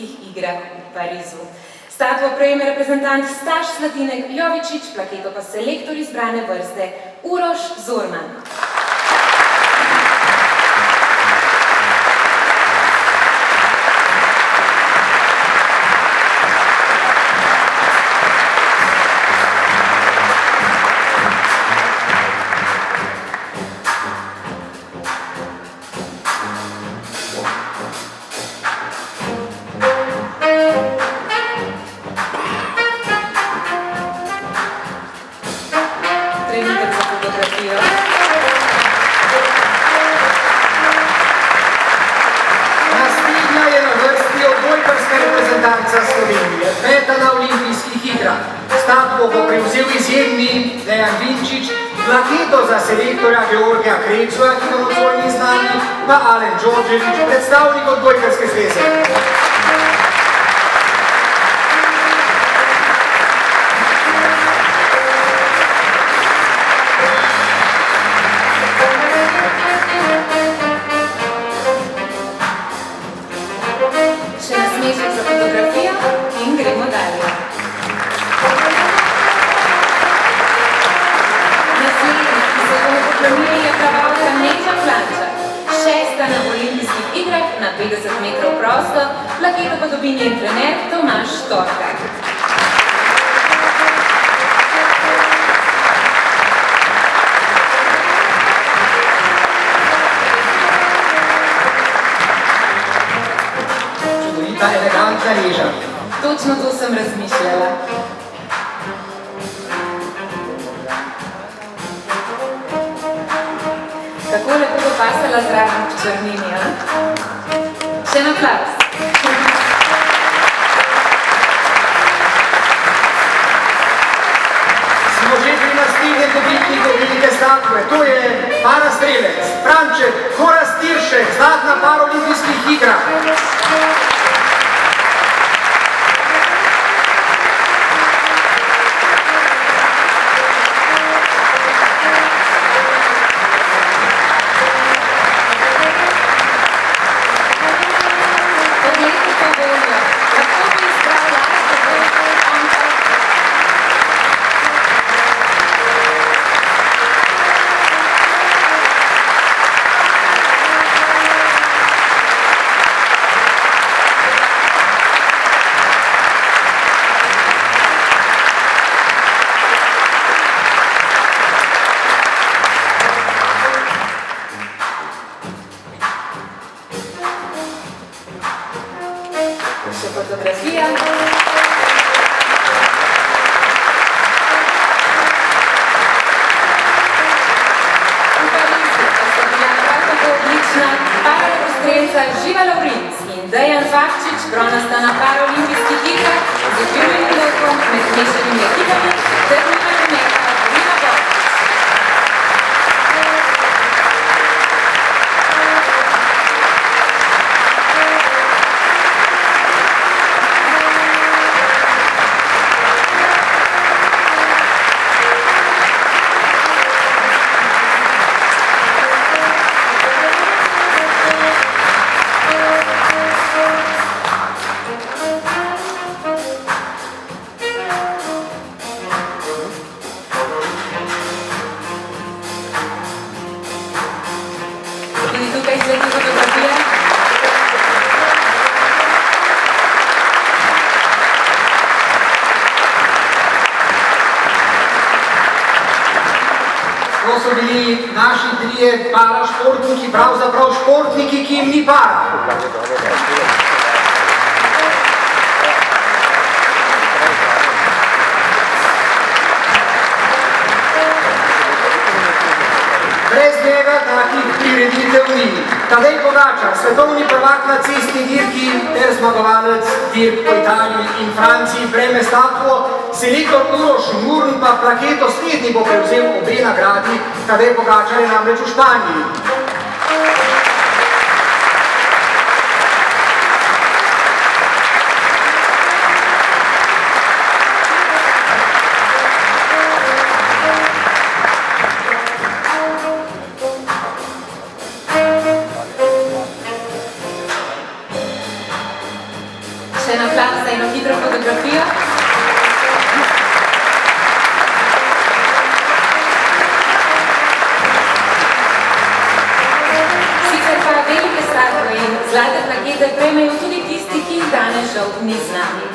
olimpijskih igrah v Parizu. Statuo prejme reprezentant Staš Slatinek Jovičič, plaketo pa selektor izbrane vrste Uroš Zorman. Naslednja je na vrsti odbojkarska reprezentanca Slovenije, peta na olimpijskih igrah. Statuo bo prevzel izjemni Dejan Vinčič, plaketo za selektorja Georgija Krečua, ki bo nocojni z nami, pa Alen Đorđević, predstavnik odbojkarske zveze. Še nasmešek za fotografijo in gremo dalje. Naslednja, ki se bomo poklonili, je pravalka Neža Klančar. Šesta na olimpijskih igrah na 50 metrov prosto, plaketo pa dobi njen trener Tomaž Štorkar. Ta elegantna Neža. Točno to sem razmišljala. Kako lepo bo pasala zraven v črnini, a? Še en aplavz. Smo že pri naslednjem dobitniku velike statue. To je parastrelec Franček Horastiršek, zlat na paraolimpijskih igrah. Še fotografija. V Parizu pa sta bila prav tako odlična parastrelca Živa Lovrinc in Dejan Fakčič, bronasta na paraolimpijskih igrah z okvirjenim lokom med mešanimi ekipami ter nima remeka Rina Božič. Tudi tukaj sledi fotografija. To so bili naši trije parašportniki, pravzaprav športniki, ki jim ni para. Brez njega takih prireditev ni. Tadej Pogačar, svetovni prvak na cestni dirki ter zmagovalec dirk po Italiji in Franciji, prejme statuo, selektor Uroš Murn pa plaketo slednji bo prevzel obe nagradi, Tadej Pogačar je namreč v Španiji. Še en aplavz za eno hitro fotografijo. Sicer pa velike statue in zlate plakete prejmejo tudi tisti, ki jih danes žal ni z nami.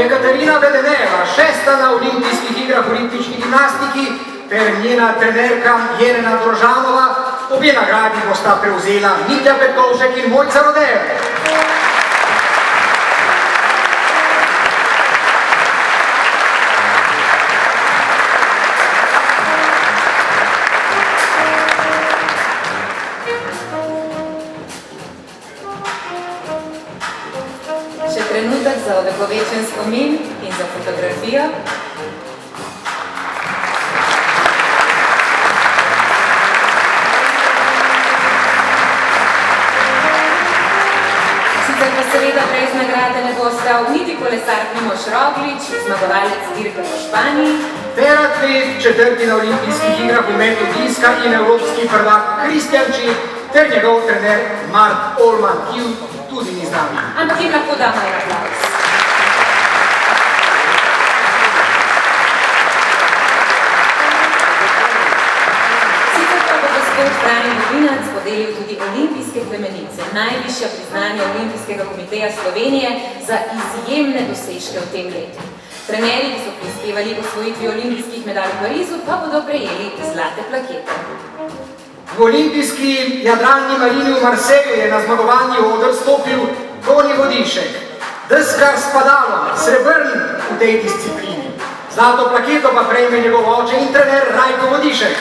Jekaterina Vedeneva, 6. na olimpijskih igrah v ritmični gimnastiki, ter njena trenerka Jelena Drožanova, obe nagradi bosta prevzela Mitja Petkovšek in Mojca Rodejev. Še trenutek za ovekovečen spomin in za fotografijo. Sicer pa seveda brez nagrade ne bo ostal niti kolesar Primož Roglič, zmagovalec dirke po Španiji, ter atlet, 4. na olimpijskih igrah v metu diska in evropski prvak Kristjan Čeh, ter njegov trener Mark Olman, ki tudi ni z nami. ampak jim lahko damo en aplavz. Sicer pa bo gospod Frani Bobinac podelil tudi olimpijske plemenice, najvišja priznanja Olimpijskega komiteja Slovenije za izjemne dosežke v tem letu. Trenerji, ki so prispevali k osvojitvi olimpijskih medalj v Parizu, pa bodo prejeli zlate plakete. V olimpijski jadralni marini v Marseju je na zmagovalni oder stopil Toni Vodišek, deskar s padalom, srebrn v tej disciplini. Zlato plaketo pa prejme njegov oče in trener Rajko Vodišek.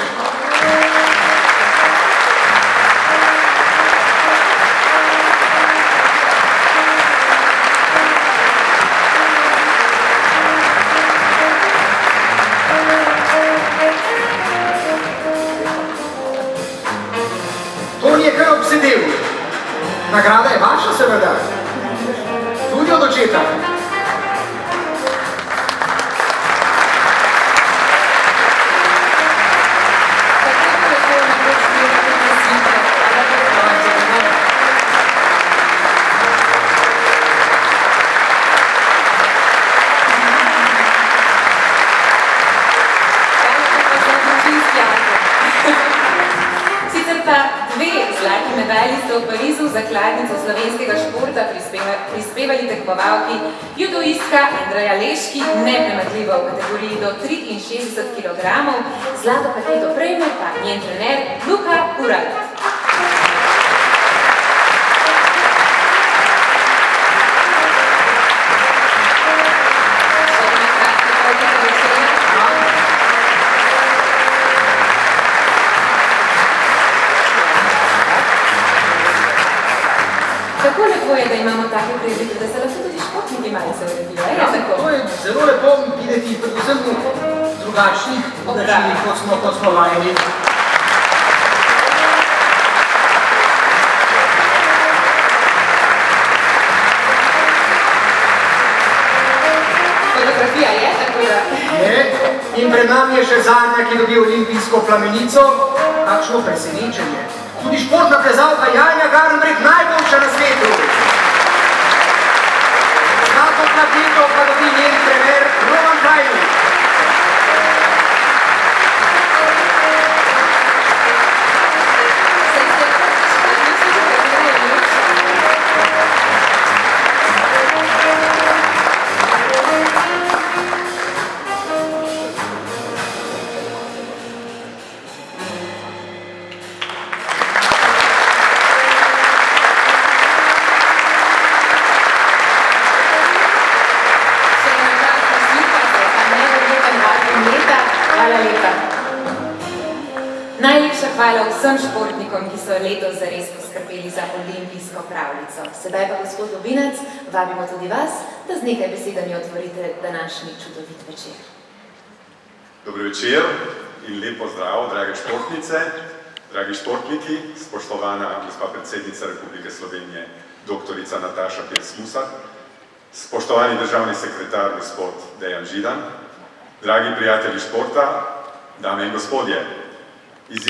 Toni je kar obsedel. Nagrada je vaša, seveda. Tudi od očeta. Zlati medalji sta v Parizu zakladnico slovenskega športa prispevali tekmovalki judoistka Andreja Leški, neprematljiva v kategoriji do 63 kg, zlato plaketo prejme pa njen trener Luka Kurat. Kako lepo je, da imamo take prilike, da se lahko tudi športniki malce uredijo, je tako? To je zelo lepo videti, predvsem v drugačnih oblačilih, kot smo vajeni. Fotografija je, tako da... Je, in pred nami je še zadnja, ki dobi olimpijsko plamenico. Kakšno presenečenje. Tudi športna plezalka Janja Garnbret, najboljša na svetu. Zlato plaketo pa dobi njen trener Roman Krajnik. Najlepša hvala vsem športnikom, ki so letos zares poskrbeli za olimpijsko pravljico. Sedaj pa, gospod Bobinac, vabimo tudi vas, da z nekaj besedami otvorite današnji čudovit večer. Dobro večer in lep pozdrav, drage športnice, dragi športniki, spoštovana gospa predsednica Republike Slovenije, doktorica Nataša Pirc-Musar, spoštovani državni sekretar gospod Dejan Židan, dragi prijatelji športa, dame in gospodje.